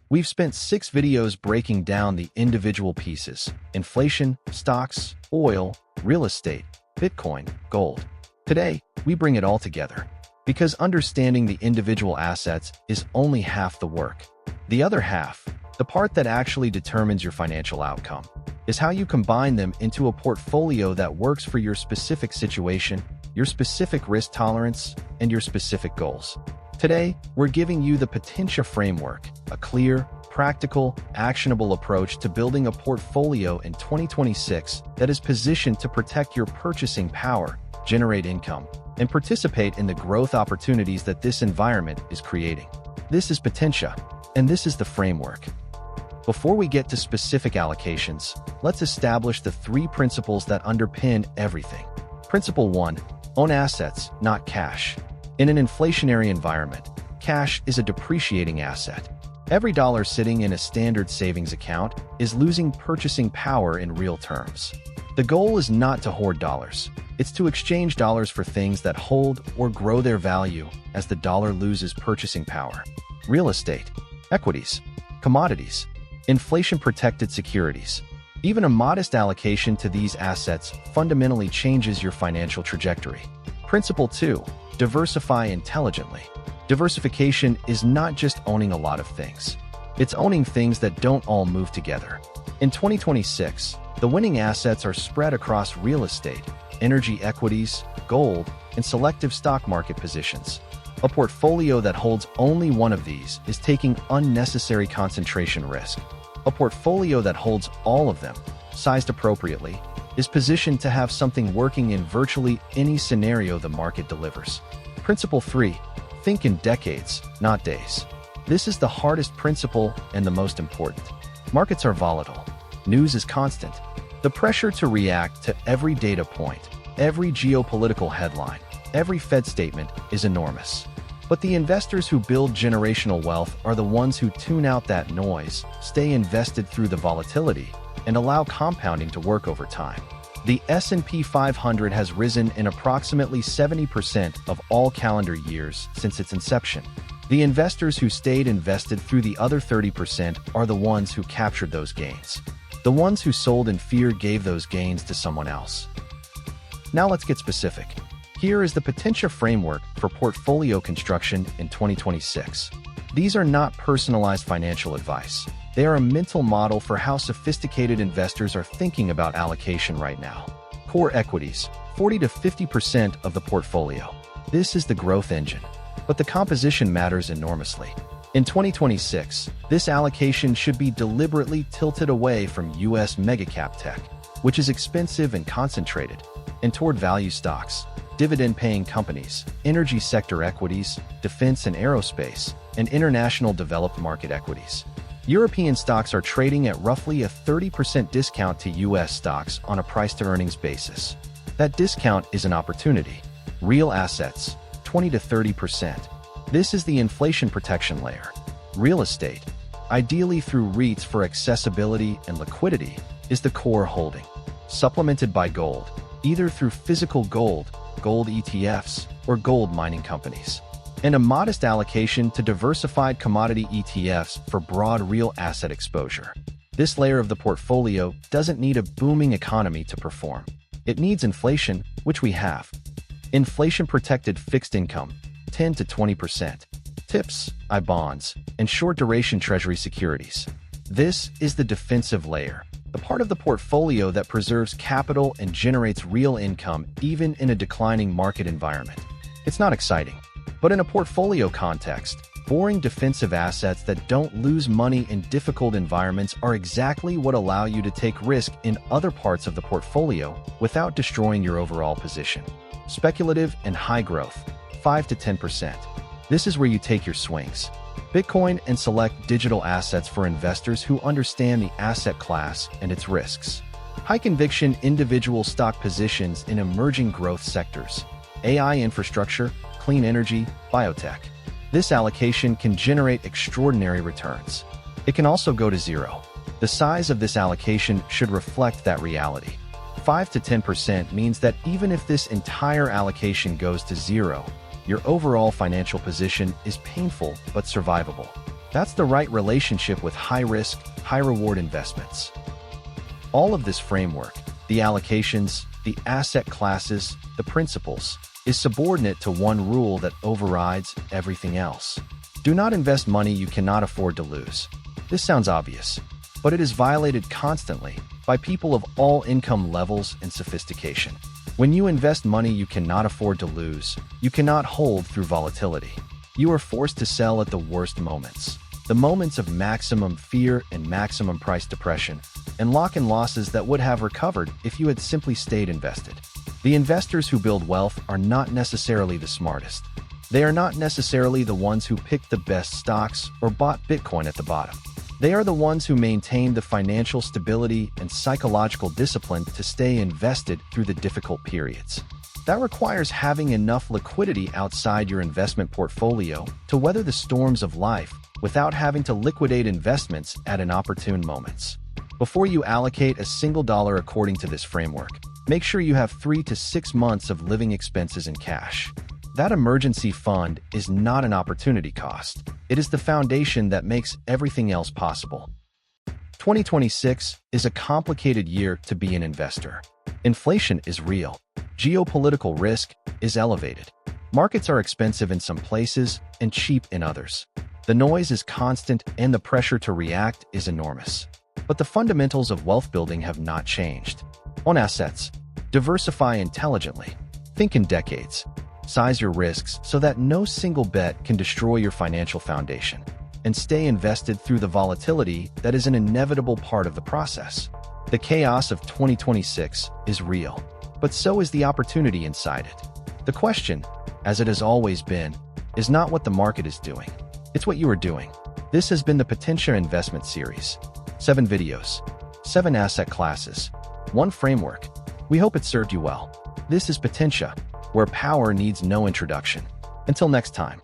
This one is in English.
We've spent 6 videos breaking down the individual pieces: inflation, stocks, oil, real estate, Bitcoin, gold. Today, we bring it all together, because understanding the individual assets is only half the work. The other half, the part that actually determines your financial outcome, is how you combine them into a portfolio that works for your specific situation, your specific risk tolerance, and your specific goals. Today, we're giving you the POTENSIA Framework, a clear, practical, actionable approach to building a portfolio in 2026 that is positioned to protect your purchasing power, generate income, and participate in the growth opportunities that this environment is creating. This is POTENSIA, and this is the framework. Before we get to specific allocations, let's establish the 3 principles that underpin everything. Principle 1. Own assets, not cash. In an inflationary environment, cash is a depreciating asset. Every dollar sitting in a standard savings account is losing purchasing power in real terms. The goal is not to hoard dollars. It's to exchange dollars for things that hold or grow their value as the dollar loses purchasing power. Real estate, equities, commodities, inflation-protected securities. Even a modest allocation to these assets fundamentally changes your financial trajectory. Principle 2. Diversify intelligently. Diversification is not just owning a lot of things. It's owning things that don't all move together. In 2026, the winning assets are spread across real estate, energy equities, gold, and selective stock market positions. A portfolio that holds only one of these is taking unnecessary concentration risk. A portfolio that holds all of them, sized appropriately, is positioned to have something working in virtually any scenario the market delivers. Principle 3. Think in decades, not days. This is the hardest principle and the most important. Markets are volatile. News is constant. The pressure to react to every data point, every geopolitical headline, every Fed statement is enormous. But the investors who build generational wealth are the ones who tune out that noise, stay invested through the volatility, and allow compounding to work over time. The S&P 500 has risen in approximately 70% of all calendar years since its inception. The investors who stayed invested through the other 30% are the ones who captured those gains. The ones who sold in fear gave those gains to someone else. Now let's get specific. Here is the POTENSIA Framework for portfolio construction in 2026. These are not personalized financial advice. They are a mental model for how sophisticated investors are thinking about allocation right now. Core equities, 40 to 50% of the portfolio. This is the growth engine, but the composition matters enormously. In 2026, this allocation should be deliberately tilted away from U.S. megacap tech, which is expensive and concentrated, and toward value stocks, dividend-paying companies, energy sector equities, defense and aerospace, and international developed market equities. European stocks are trading at roughly a 30% discount to U.S. stocks on a price-to-earnings basis. That discount is an opportunity. Real assets, 20 to 30%. This is the inflation protection layer. Real estate, ideally through REITs for accessibility and liquidity, is the core holding, supplemented by gold, either through physical gold ETFs, or gold mining companies, and a modest allocation to diversified commodity ETFs for broad real asset exposure. This layer of the portfolio doesn't need a booming economy to perform. It needs inflation, which we have. Inflation-protected fixed income, 10 to 20%. TIPS, I-bonds, and short-duration treasury securities. This is the defensive layer, the part of the portfolio that preserves capital and generates real income even in a declining market environment. It's not exciting, but in a portfolio context, boring defensive assets that don't lose money in difficult environments are exactly what allow you to take risk in other parts of the portfolio without destroying your overall position. Speculative and high growth, 5 to 10%. This is where you take your swings. Bitcoin and select digital assets for investors who understand the asset class and its risks. High-conviction individual stock positions in emerging growth sectors, AI infrastructure, clean energy, biotech. This allocation can generate extraordinary returns. It can also go to zero. The size of this allocation should reflect that reality. 5 to 10% means that even if this entire allocation goes to zero, your overall financial position is painful but survivable. That's the right relationship with high-risk, high-reward investments. All of this framework, the allocations, the asset classes, the principles, is subordinate to one rule that overrides everything else. Do not invest money you cannot afford to lose. This sounds obvious, but it is violated constantly by people of all income levels and sophistication. When you invest money you cannot afford to lose, you cannot hold through volatility. You are forced to sell at the worst moments, the moments of maximum fear and maximum price depression, and lock in losses that would have recovered if you had simply stayed invested. The investors who build wealth are not necessarily the smartest. They are not necessarily the ones who picked the best stocks or bought Bitcoin at the bottom. They are the ones who maintain the financial stability and psychological discipline to stay invested through the difficult periods. That requires having enough liquidity outside your investment portfolio to weather the storms of life without having to liquidate investments at inopportune moments. Before you allocate a single dollar according to this framework, make sure you have 3 to 6 months of living expenses in cash. That emergency fund is not an opportunity cost. It is the foundation that makes everything else possible. 2026 is a complicated year to be an investor. Inflation is real. Geopolitical risk is elevated. Markets are expensive in some places and cheap in others. The noise is constant and the pressure to react is enormous. But the fundamentals of wealth building have not changed. On assets, diversify intelligently. Think in decades. Size your risks so that no single bet can destroy your financial foundation. And stay invested through the volatility that is an inevitable part of the process. The chaos of 2026 is real, but so is the opportunity inside it. The question, as it has always been, is not what the market is doing. It's what you are doing. This has been the POTENSIA Investment Series. 7 videos, 7 asset classes, 1 framework. We hope it served you well. This is POTENSIA, where power needs no introduction. Until next time.